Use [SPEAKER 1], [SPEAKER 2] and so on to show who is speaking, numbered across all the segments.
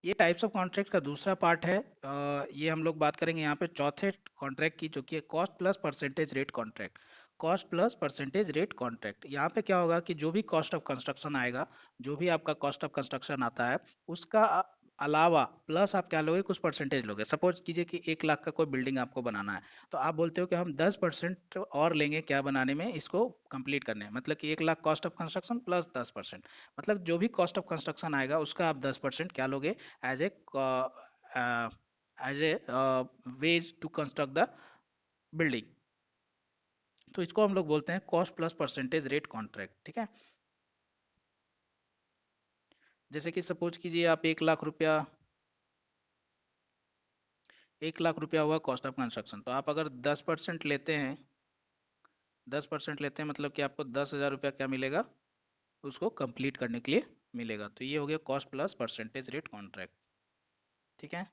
[SPEAKER 1] ये types of contract का दूसरा पार्ट है। ये हम लोग बात करेंगे यहाँ पे चौथे कॉन्ट्रैक्ट की, जो कि है cost plus percentage rate contract. Cost plus percentage rate contract, यहाँ पे क्या होगा कि जो भी कॉस्ट ऑफ कंस्ट्रक्शन आएगा, जो भी आपका कॉस्ट ऑफ कंस्ट्रक्शन आता है, उसका अलावा प्लस आप क्या लोगे, कुछ परसेंटेज लोगे। सपोज कीजिए कि 1 लाख का कोई बिल्डिंग आपको बनाना है, तो आप बोलते हो कि हम 10% और लेंगे क्या बनाने में, इसको कंप्लीट करने में। मतलब कि 1 lakh cost of construction plus 10%, मतलब जो भी कॉस्ट ऑफ कंस्ट्रक्शन आएगा उसका आप 10% क्या लोगे, as a as a wage to construct the building. तो इसको हम लोग बोलते हैं cost plus percentage rate contract, ठीक है। जैसे कि सपोज कीजिए आप 1 लाख रुपया, 1 लाख रुपया हुआ कॉस्ट ऑफ कंस्ट्रक्शन, तो आप अगर 10% लेते हैं, 10% लेते हैं मतलब कि आपको 10,000 रुपया क्या मिलेगा, उसको कंप्लीट करने के लिए मिलेगा। तो ये हो गया cost plus percentage rate contract, ठीक है।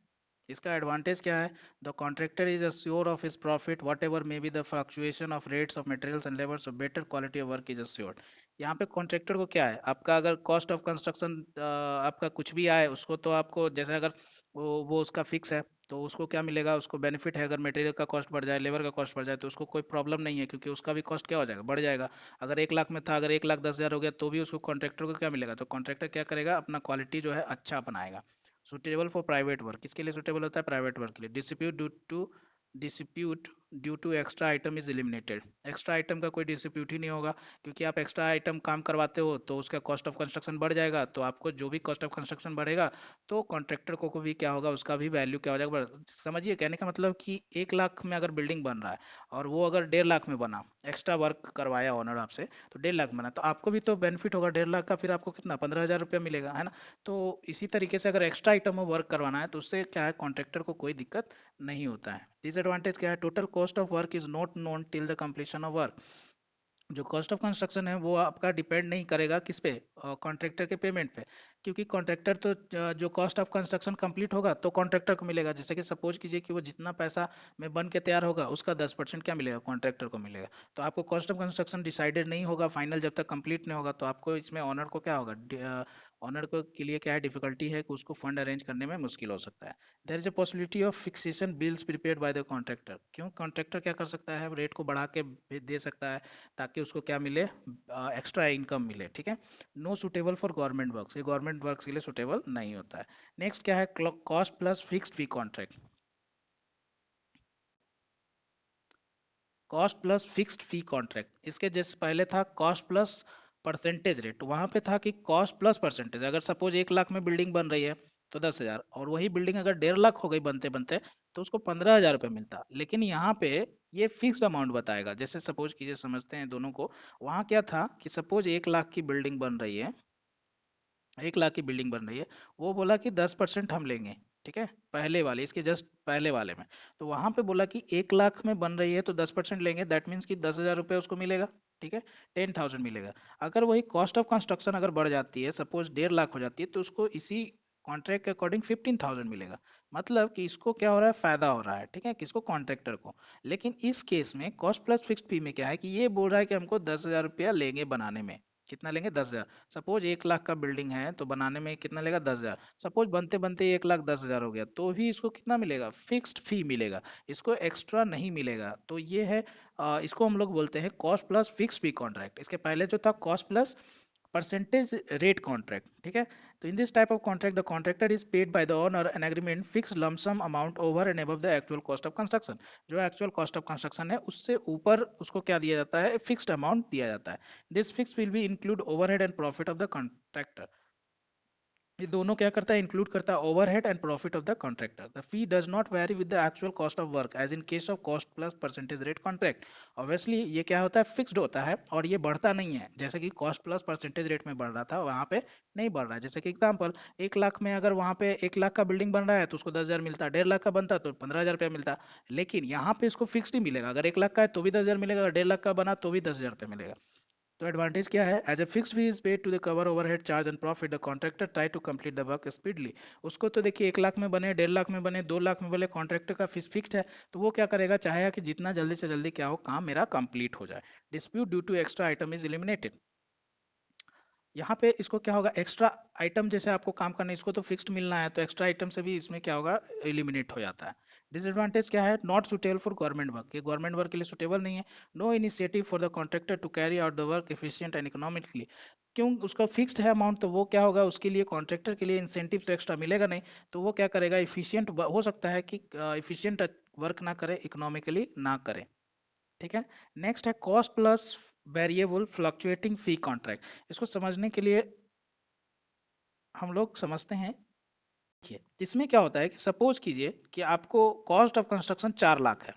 [SPEAKER 1] इसका एडवांटेज क्या है, the contractor is assure of his profit what ever may be the fluctuation of rates of materials and labour, so better quality of work is assured. यहाँ पे contractor को क्या है, आपका अगर कॉस्ट ऑफ कंस्ट्रक्शन आपका कुछ भी आए उसको, तो आपको जैसे अगर वो उसका फिक्स है, तो उसको क्या मिलेगा, उसको बेनिफिट है। अगर मटेरियल का कॉस्ट बढ़ जाए, लेबर का कॉस्ट बढ़ जाए, तो उसको कोई प्रॉब्लम नहीं है, क्योंकि उसका भी कॉस्ट क्या हो जाएगा, बढ़ जाएगा। अगर 1 लाख में था, अगर 1,10,000 हो गया, तो भी उसको कॉन्ट्रैक्टर को क्या मिलेगा, तो कॉन्ट्रैक्टर क्या करेगा, अपना क्वालिटी जो है अच्छा बनाएगा। सुटेबल फॉर प्राइवेट वर्क, किसके लिए सुटेबल होता है, प्राइवेट वर्क के लिए। Dispute due to extra item is eliminated, extra item का कोई डिस्प्यूट ही नहीं होगा, क्योंकि आप एक्स्ट्रा आइटम काम करवाते हो तो उसका कॉस्ट ऑफ कंस्ट्रक्शन बढ़ जाएगा, तो आपको जो भी कॉस्ट ऑफ कंस्ट्रक्शन बढ़ेगा, तो कॉन्ट्रैक्टर को भी क्या होगा, उसका भी वैल्यू क्या हो जाएगा, समझिए कहने का मतलब कि 1 लाख में अगर बिल्डिंग बन रहा है, और वो अगर 1.5 लाख में बना, एक्स्ट्रा वर्क करवाया ओनर आपसे, तो 1.5 लाख बना, तो आपको भी तो बेनिफिट होगा 1.5 लाख का, फिर आपको कितना 15,000 रुपया मिलेगा, है ना। तो इसी तरीके से अगर एक्स्ट्रा आइटम में वर्क करवाना है, तो उससे क्या है, कॉन्ट्रैक्टर को कोई दिक्कत नहीं होता है। डिसएडवांटेज क्या है, total cost of work is not known till the completion of work. जो कॉस्ट ऑफ कंस्ट्रक्शन है वो आपका डिपेंड नहीं करेगा किस पे, कॉन्ट्रैक्टर के पेमेंट पे, क्योंकि कॉन्ट्रैक्टर तो जो कॉस्ट ऑफ कंस्ट्रक्शन कंप्लीट होगा तो कॉन्ट्रैक्टर को मिलेगा। जैसे कि सपोज कीजिए कि वो जितना पैसा में बन के तैयार होगा, उसका 10% क्या मिलेगा, कॉन्ट्रैक्टर को मिलेगा। तो आपको कॉस्ट ऑफ कंस्ट्रक्शन डिसाइडेड नहीं होगा फाइनल, जब तक कंप्लीट नहीं होगा, तो आपको इसमें ऑनर को क्या होगा, ऑनर को के लिए क्या है, डिफिकल्टी है कि उसको फंड अरेंज करने में मुश्किल हो सकता है। There is a possibility of fixation bills prepaid by the contractor, क्यों कॉन्ट्रैक्टर क्या कर सकता है, रेट को बढ़ा के दे सकता है, ताकि उसको क्या मिले, एक्स्ट्रा इनकम मिले, ठीक है। No suitable for government works, ये गवर्नमेंट वर्क्स के लिए सुटेबल नहीं होता है। नेक्स्ट क्या है, cost plus fixed fee contract. Cost plus fixed fee contract, इसके जैसे पहले था कॉस्ट प्लस परसेंटेज रेट, वहां पे था कि कॉस्ट प्लस परसेंटेज। अगर सपोज 1 लाख में बिल्डिंग बन रही है, तो 10,000, और वही बिल्डिंग अगर 1.5 लाख हो गई बनते बनते, तो उसको 15,000 रुपये मिलता। लेकिन यहाँ पे ये फिक्स्ड अमाउंट बताएगा। जैसे सपोज कीजिए, समझते हैं दोनों को, वहाँ क्या था कि सपोज 1 लाख की बिल्डिंग बन रही है, 1 लाख की बिल्डिंग बन रही है, वो बोला कि 10% हम लेंगे, ठीक है, पहले वाले, इसके जस्ट पहले वाले में। तो वहां पे बोला कि 1 लाख में बन रही है तो 10% लेंगे, दैट मीन्स कि 10,000 रुपये उसको मिलेगा, ठीक है, 10,000 मिलेगा। अगर वही कॉस्ट ऑफ कंस्ट्रक्शन अगर बढ़ जाती है, सपोज 1.5 लाख हो जाती है, तो उसको इसी कॉन्ट्रैक्ट के अकॉर्डिंग 15,000 मिलेगा। मतलब कि इसको क्या हो रहा है, फायदा हो रहा है, ठीक है, किसको, कॉन्ट्रैक्टर को। लेकिन इस केस में कॉस्ट प्लस फिक्स्ड फी में क्या है कि ये बोल रहा है कि हमको 10,000 रुपया लेंगे बनाने में। कितना लेंगे, 10,000। सपोज 1 लाख का बिल्डिंग है, तो बनाने में कितना लेगा, 10,000। सपोज बनते बनते 1,10,000 हो गया, तो भी इसको कितना मिलेगा, फिक्स्ड फी मिलेगा, इसको एक्स्ट्रा नहीं मिलेगा। तो ये है, इसको हम लोग बोलते हैं cost plus fixed fee contract. इसके पहले जो था cost plus percentage rate contract, ठीक है। तो in this type of contract the contractor is paid by the owner an agreement fix lump sum amount over and above the actual cost of construction. जो actual cost of construction है उससे ऊपर उसको क्या दिया जाता है, फिक्स्ड अमाउंट दिया जाता है। This fix will be include overhead and profit of the contractor. ये दोनों क्या करता है, इंक्लूड करता है overhead and profit of the contractor. The fee does not vary with the actual cost of work as in case of cost plus percentage rate contract. Obviously ये क्या होता है, फिक्स्ड होता है, और ये बढ़ता नहीं है, जैसे कि कॉस्ट प्लस परसेंटेज रेट में बढ़ रहा था, वहां पे नहीं बढ़ रहा है। जैसे कि एग्जांपल, 1 लाख में अगर वहां पे 1 लाख का बिल्डिंग बन रहा है, तो उसको 10,000 मिलता, 1.5 लाख का बनता तो 15,000 रुपया मिलता। लेकिन यहाँ पे इसको फिक्स्ड ही मिलेगा, अगर 1 लाख का है तो भी 10,000 मिलेगा, अगर 1.5 लाख का बना तो भी 10,000 रुपया मिलेगा। तो एडवांटेज क्या है, as a fixed fee is paid to the cover overhead charge and profit, the contractor try to complete the work speedily. उसको तो देखिए 1 लाख में बने, 1.5 लाख में बने, 2 लाख में बने, कॉन्ट्रैक्टर का फीस फिक्स्ड है, तो वो क्या करेगा, चाहेगा कि जितना जल्दी से जल्दी क्या हो, काम मेरा कंप्लीट हो जाए। Dispute due to extra item is eliminated. यहाँ पे इसको क्या होगा, एक्स्ट्रा आइटम जैसे आपको काम करना है, इसको तो फिक्स्ड मिलना है, तो एक्स्ट्रा आइटम से भी इसमें क्या होगा, एलिमिनेट हो जाता है। डिसएडवांटेज क्या है, not suitable for government work, ये गवर्नमेंट वर्क के लिए सुटेबल नहीं है। No initiative for the contractor to carry out the work efficient and economically, क्यों, उसका फिक्स्ड है अमाउंट, तो वो क्या होगा, उसके लिए कॉन्ट्रैक्टर के लिए इंसेंटिव तो एक्स्ट्रा मिलेगा नहीं, तो वो क्या करेगा, इफिशियंट हो सकता है कि इफिशियंट वर्क ना करे, इकोनॉमिकली ना करे। ठीक है। नेक्स्ट है cost plus variable fluctuating fee contract. इसको समझने के लिए हम लोग समझते हैं। देखिए इसमें क्या होता है कि सपोज कीजिए कि आपको कॉस्ट ऑफ कंस्ट्रक्शन 4 लाख है,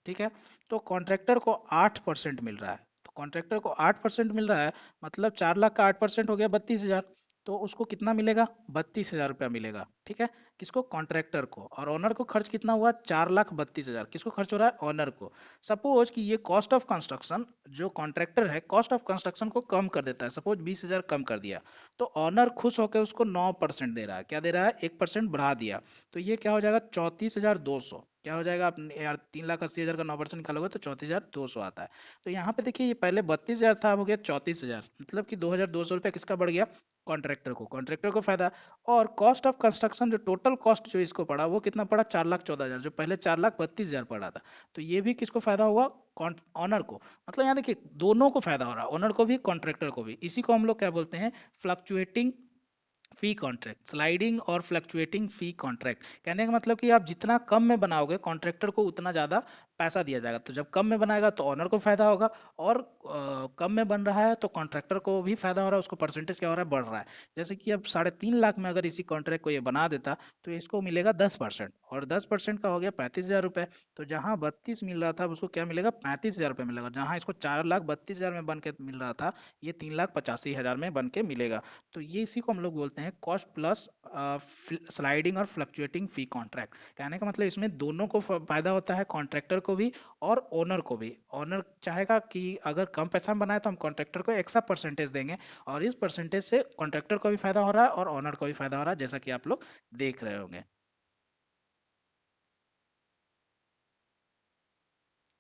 [SPEAKER 1] ठीक है, तो कॉन्ट्रैक्टर को 8% मिल रहा है, तो कॉन्ट्रैक्टर को 8% मिल रहा है, मतलब 4 लाख का 8% हो गया 32 हजार, तो उसको कितना मिलेगा, 32 हजार रुपया मिलेगा, ठीक है, किसको, कॉन्ट्रैक्टर को। और ऑनर को खर्च कितना हुआ, 4 लाख 32 हजार, किसको खर्च हो रहा है, ऑनर को। सपोज कि ये कॉस्ट ऑफ कंस्ट्रक्शन, जो कॉन्ट्रैक्टर है कॉस्ट ऑफ कंस्ट्रक्शन को कम कर देता है, सपोज 20 हजार कम कर दिया, तो ऑनर खुश होकर उसको 9% दे रहा है, क्या दे रहा है, 1% बढ़ा दिया, तो ये क्या हो जाएगा, 34,200, क्या हो जाएगा, आप यार 3,80,000 का 9% निकालोगे तो 34,200 आता है। तो यहाँ पे देखिए, ये पहले 32 हजार था, अब हो गया 34 हजार, मतलब कि 2,200 रुपया किसका बढ़ गया, कॉन्ट्रैक्टर को, कॉन्ट्रैक्टर को फायदा। और कॉस्ट ऑफ कंस्ट्रक्शन, जो टोटल कॉस्ट जो इसको पड़ा, वो कितना पड़ा, 4,14,000, जो पहले 4,32,000 पड़ा था, तो ये भी किसको फायदा हुआ, ऑनर को। मतलब यहाँ देखिए दोनों को फायदा हो रहा है, ओनर को भी, कॉन्ट्रैक्टर को भी। इसी को हम लोग क्या बोलते हैं, फ्लक्चुएटिंग फी कॉन्ट्रैक्ट, स्लाइडिंग और फ्लक्चुएटिंग फी कॉन्ट्रैक्ट। कहने का मतलब कि आप जितना कम में बनाओगे कॉन्ट्रैक्टर को उतना ज़्यादा पैसा दिया जाएगा, तो जब कम में बनाएगा तो ऑनर को फायदा होगा, और कम में बन रहा है तो कॉन्ट्रैक्टर को भी फायदा हो रहा है, उसको परसेंटेज क्या हो रहा है, बढ़ रहा है। जैसे कि अब 3.5 लाख में अगर इसी कॉन्ट्रैक्ट को ये बना देता, तो इसको मिलेगा 10%, और 10% का हो गया 35 हजार रुपये, तो जहाँ 32 मिल रहा था उसको क्या मिलेगा, 35 हजार रुपये मिलेगा, जहाँ इसको 4,32,000 में बन के मिल रहा था, ये 3,85,000 में बन के मिलेगा। तो ये इसी को हम लोग बोलते हैं कॉस्ट प्लस स्लाइडिंग और फ्लक्चुएटिंग फी कॉन्ट्रैक्ट। कहने का मतलब इसमें दोनों को फायदा होता है, कॉन्ट्रैक्टर को भी और ओनर को भी। ओनर चाहेगा कि अगर कम पैसा में बनाए तो हम कॉन्ट्रैक्टर को एक्स्ट्रा परसेंटेज देंगे, और इस परसेंटेज से कॉन्ट्रैक्टर को भी फायदा हो रहा है और ओनर को भी फायदा हो रहा है, जैसा कि आप लोग देख रहे होंगे।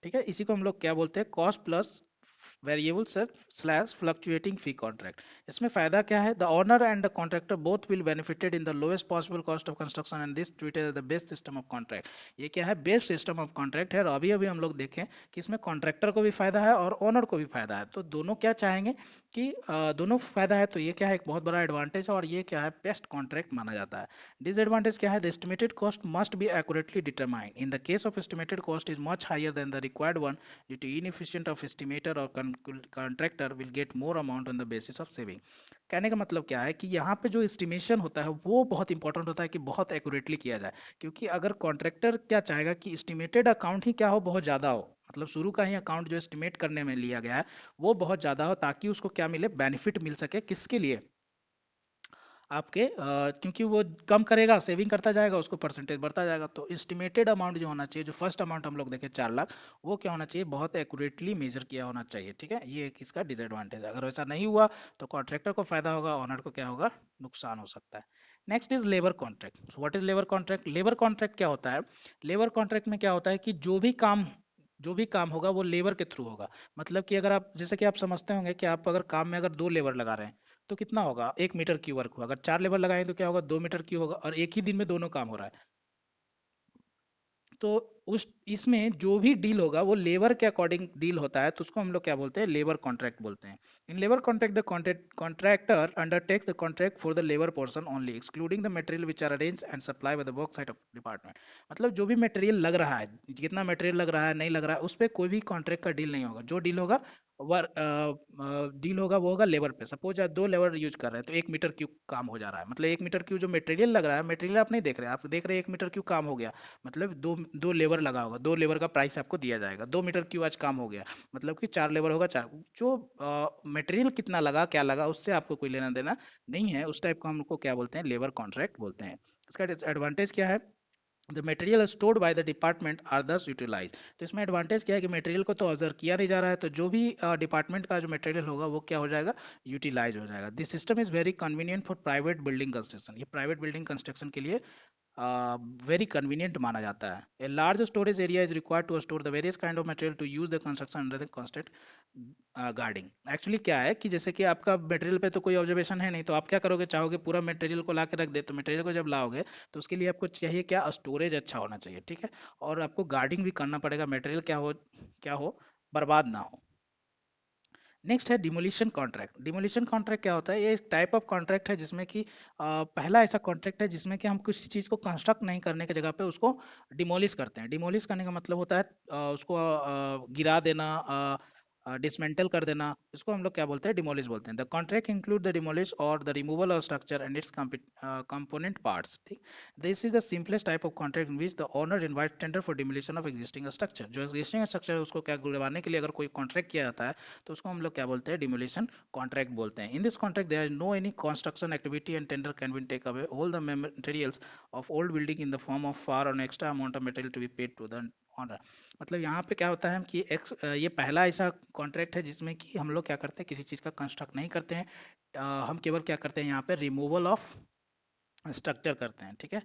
[SPEAKER 1] ठीक है, इसी को हम लोग क्या बोलते हैं, cost plus variable sir slash fluctuating fee contract. इसमें फायदा क्या है, the owner and the contractor both will benefited in the lowest possible cost of construction and this treated as the best system of contract. ये क्या है, best system of contract है, और अभी अभी हम लोग देखें कि इसमें कॉन्ट्रैक्टर को भी फायदा है और ओनर को भी फायदा है, तो दोनों क्या चाहेंगे कि दोनों फायदा है, तो ये क्या है, एक बहुत बड़ा एडवांटेज है, और ये क्या है, बेस्ट कॉन्ट्रैक्ट माना जाता है। डिसएडवांटेज क्या है, the estimated cost must be accurately determined, in the case of estimated cost is much higher than the required one due to inefficient of estimator or contractor will get more amount on the basis of saving। कहने का मतलब क्या है कि यहाँ पे जो estimation होता है वो बहुत इंपॉर्टेंट होता है कि बहुत एक्यूरेटली किया जाए, क्योंकि अगर कॉन्ट्रैक्टर क्या चाहेगा कि एस्टिमेटेड अकाउंट ही क्या हो, बहुत ज़्यादा हो, मतलब शुरू का ही अकाउंट जो एस्टिमेट करने में लिया गया है वो बहुत ज़्यादा हो, ताकि उसको क्या मिले, बेनिफिट मिल सके, किसके लिए, आपके क्योंकि वो कम करेगा, सेविंग करता जाएगा, उसको परसेंटेज बढ़ता जाएगा। तो एस्टिमेटेड अमाउंट जो होना चाहिए, जो फर्स्ट अमाउंट हम लोग देखें 4 लाख, वो क्या होना चाहिए, बहुत एक्यूरेटली मेजर किया होना चाहिए। ठीक है, ये एक इसका डिसएडवांटेज है। अगर वैसा नहीं हुआ तो कॉन्ट्रैक्टर को फायदा होगा, ऑनर को क्या होगा, नुकसान हो सकता है। Next is labour contract. What is labour contract, labour contract क्या होता है, लेबर कॉन्ट्रैक्ट में क्या होता है कि जो भी काम होगा वो लेबर के थ्रू होगा। मतलब कि अगर आप, जैसे कि आप समझते होंगे कि आप अगर काम में अगर 2 लेबर लगा रहे हैं तो कितना होगा, 1 मीटर की वर्क होगा, अगर 4 लेबर लगाएं तो क्या होगा, 2 मीटर की होगा, और एक ही दिन में दोनों काम हो रहा है। तो उस इसमें जो भी डील होगा वो लेबर के अकॉर्डिंग डील होता है, तो उसको हम लोग क्या बोलते हैं, लेबर कॉन्ट्रैक्ट बोलते हैं। In labour contract the contractor undertakes the contract for the labour portion only excluding the material which are arrange and supply by the work site of department. मतलब जो भी मटेरियल लग रहा है, कितना मटेरियल लग रहा है, नहीं लग रहा है, उस पर कोई भी कॉन्ट्रैक्ट का डील नहीं होगा। जो डील होगा वर्क डील होगा वो होगा लेबर पे। सपोज आप 2 लेबर यूज कर रहे हैं तो 1 मीटर क्यूब काम हो जा रहा है, मतलब 1 मीटर क्यूब जो मटेरियल लग रहा है, मटेरियल आप नहीं देख रहे हैं, आप देख रहे हैं 1 मीटर क्यूब काम हो गया, मतलब दो दो लेबर लगा होगा, 2 लेबर का प्राइस आपको दिया जाएगा, 2 मीटर क्यूब आज काम हो गया, मतलब कि 4 लेबर होगा, चार जो मटेरियल कितना लगा क्या लगा उससे आपको कोई लेना देना नहीं है, उस टाइप को हम लोग क्या बोलते हैं, लेबर कॉन्ट्रैक्ट बोलते हैं। इसका एडवांटेज क्या है, the material stored by the department are thus utilise. तो इसमें एडवांटेज क्या है कि मटेरियल को तो ऑब्जर्व किया नहीं जा रहा है, तो जो भी डिपार्टमेंट का जो मटेरियल होगा वो क्या हो जाएगा, यूटिलाइज हो जाएगा। This system is very convenient for private building construction. ये प्राइवेट बिल्डिंग कंस्ट्रक्शन के लिए वेरी कन्वीनियंट माना जाता है। A large storage area is required to store the various kind of material to use the construction under the constant guarding. Actually क्या है कि जैसे कि आपका मटेरियल पे तो कोई ऑब्जर्वेशन है नहीं, तो आप क्या करोगे, चाहोगे पूरा मटेरियल को ला के रख दे, तो मटेरियल को जब लाओगे तो उसके लिए आपको चाहिए क्या, स्टोरेज अच्छा होना चाहिए, ठीक है। और आपको गार्डिंग भी करना पड़ेगा, मटेरियल क्या हो, बर्बाद ना हो। नेक्स्ट है डिमोलिशन कॉन्ट्रैक्ट। डिमोलिशन कॉन्ट्रैक्ट क्या होता है, ये एक टाइप ऑफ कॉन्ट्रैक्ट है जिसमें कि पहला ऐसा कॉन्ट्रैक्ट है जिसमें कि हम किसी चीज़ को कंस्ट्रक्ट नहीं करने की जगह पे उसको डिमोलिश करते हैं। डिमोलिश करने का मतलब होता है उसको गिरा देना, डिसमेंटल कर देना, इसको हम लोग क्या बोलते हैं, डिमोलिश बोलते हैं। The contract include the demolish और the removal of structure and its component parts, ठीक। This is the simplest type of contract in which the owner invite tender for demolition of existing structure. जो existing structure है उसको क्या गिरवाने के लिए अगर कोई कॉन्ट्रैक्ट किया जाता है तो उसको हम लोग क्या बोलते हैं, डिमोलिशन कॉन्ट्रैक्ट बोलते हैं। In this contract there is no any construction activity and tender can be take away all the materials of old building in the form of far or extra amount of material to be paid to the owner. मतलब यहाँ पे क्या होता है कि ये पहला ऐसा कॉन्ट्रैक्ट है जिसमें कि हम लोग क्या करते हैं, किसी चीज़ का कंस्ट्रक्ट नहीं करते हैं, हम केवल क्या करते हैं यहाँ पे, रिमूवल ऑफ स्ट्रक्चर करते हैं, ठीक है।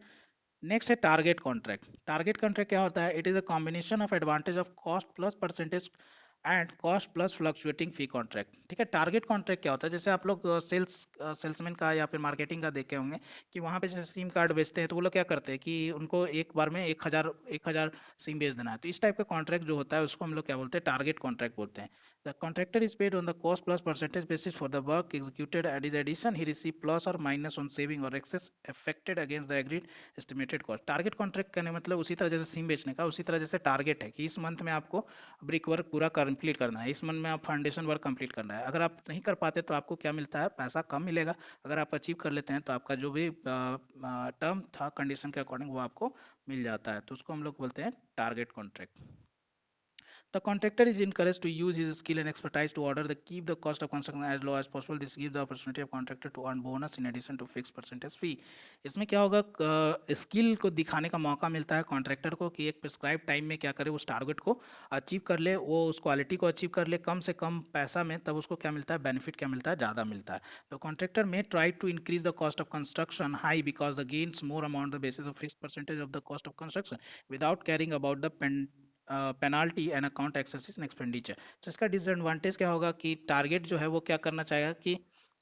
[SPEAKER 1] नेक्स्ट है टारगेट कॉन्ट्रैक्ट। टारगेट कॉन्ट्रैक्ट क्या होता है, it is a combination of advantage of cost plus percentage and cost plus fluctuating fee contract, ठीक है। टारगेट कॉन्ट्रैक्ट क्या होता है, जैसे आप लोग सेल्समैन का या फिर मार्केटिंग का देखे होंगे कि वहाँ पे जैसे सिम कार्ड बेचते हैं तो वो लोग क्या करते हैं कि उनको एक बार में 1,000 सिम बेच देना है, तो इस टाइप का कॉन्ट्रैक्ट जो होता है उसको हम लोग क्या बोलते हैं, टारगेट कॉन्ट्रैक्ट बोलते हैं। The contractor is paid on the cost plus percentage basis for the work executed at is addition he receive plus or minus on saving or excess affected against the agreed estimated cost. Target contract करने मतलब उसी तरह जैसे SIM बेचने का, उसी तरह जैसे टारगेट है कि इस मंथ में आपको ब्रिक वर्क पूरा कंप्लीट करना है, इस मंथ में आप फाउंडेशन वर्क कंप्लीट करना है। अगर आप नहीं कर पाते तो आपको क्या मिलता है, पैसा कम मिलेगा। अगर आप अचीव कर लेते हैं तो आपका जो भी टर्म था कंडीशन के अकॉर्डिंग वो आपको मिल जाता है, तो उसको हम लोग बोलते हैं target contract. The contractor is encouraged to use his skill and expertise to order the keep the cost of construction as low as possible. This gives the opportunity of contractor to earn bonus in addition to fixed percentage fee. इसमें क्या होगा, skill को दिखाने का मौका मिलता है contractor को कि एक प्रिस्क्राइब टाइम में क्या करे, उस टारगेट को अचीव कर ले, वो उस क्वालिटी को अचीव कर ले कम से कम पैसा में, तब उसको क्या मिलता है, बेनिफिट क्या मिलता है, ज़्यादा मिलता है। तो contractor may try to increase the cost of construction high because the gains more amount the basis of fix percentage of the cost of construction without caring about the penalty and account excess in expenditure. तो इसका disadvantage क्या होगा कि target जो है वो क्या करना चाहेगा कि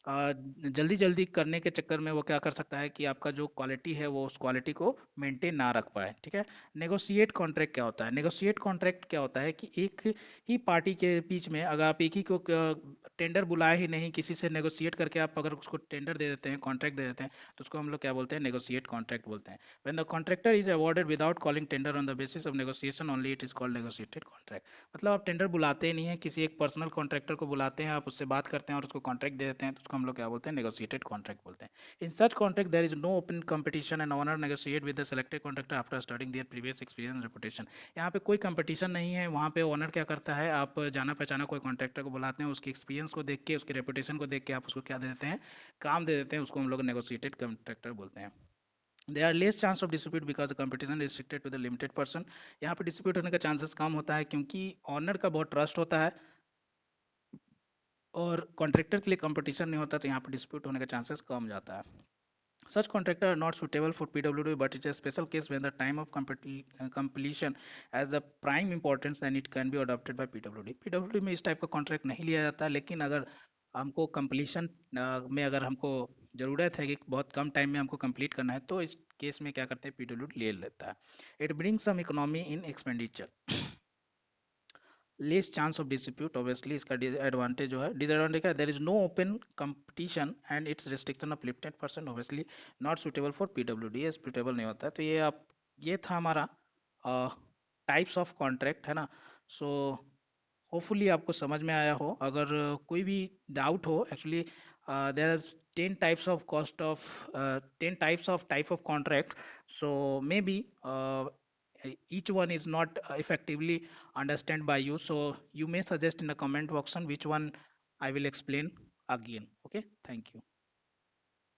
[SPEAKER 1] जल्दी जल्दी करने के चक्कर में वो क्या कर सकता है कि आपका जो क्वालिटी है वो उस क्वालिटी को मेंटेन ना रख पाए, ठीक है। नेगोशिएट कॉन्ट्रैक्ट क्या होता है, नेगोशिएट कॉन्ट्रैक्ट क्या होता है कि एक ही पार्टी के बीच में अगर आप एक ही को टेंडर बुलाए ही नहीं, किसी से नेगोशिएट करके आप अगर उसको टेंडर दे देते हैं, कॉन्ट्रैक्ट दे देते हैं, तो उसको हम लोग क्या बोलते हैं, नेगोशिएट कॉन्ट्रैक्ट बोलते हैं। When the contractor is awarded without calling tender on the basis of negotiation only, it is called negotiated contract। मतलब आप टेंडर बुलाते ही नहीं है, किसी एक पर्सनल कॉन्ट्रैक्टर को बुलाते हैं, आप उससे बात करते हैं और उसको कॉन्ट्रैक्ट दे देते हैं, तो उसको हम लोग क्या बोलते हैं, नेगोशिएटेड कॉन्ट्रैक्ट बोलते हैं। In such contract there is no open competition and owner negotiate with the selected contractor after studying their previous experience and reputation. यहाँ पे कोई कंपटीशन नहीं है, वहाँ पे ओनर क्या करता है, आप जाना पहचाना कोई कॉन्ट्रैक्टर को बुलाते हैं, उसके एक्सपीरियंस को देख के, उसके रेपुटेशन को देख के आप उसको क्या दे देते हैं, काम दे देते हैं, उसको हम लोग नेगोशिएटेड कॉन्ट्रैक्टर बोलते हैं। there are less chance of dispute because the competition is restricted to the limited person। यहाँ पे डिस्प्यूट होने का चांसेस कम होता है क्योंकि ऑनर का बहुत ट्रस्ट होता है और कॉन्ट्रैक्टर के लिए कंपटीशन नहीं होता, तो यहाँ पे डिस्प्यूट होने का चांसेस कम जाता है। Such contractors are not suitable for PWD, but it's a special case when the time of completion has the prime importance and it can be adopted by PWD। PWD में इस type का contract नहीं लिया जाता, लेकिन अगर हमको completion में अगर हमको ज़रूरत है कि बहुत कम टाइम में हमको कंप्लीट करना है, तो इस केस में क्या करते हैं, PWD ले लेता है। It brings some economy in expenditure, less chance of dispute. Obviously इसका एडवांटेज जो है, डिसएडवांटेज का there is no open competition and it's restriction of limited percent, obviously not suitable for PWD, ये सुटेबल नहीं होता है। तो ये था हमारा टाइप्स ऑफ कॉन्ट्रैक्ट, है ना। सो होपफुली आपको समझ में आया हो। अगर कोई भी डाउट हो, actually there is 10 types of cost of 10 types of type of contract, so maybe each one is not effectively understand by you, so you may suggest in the comment box on which one I will explain again, okay, thank you.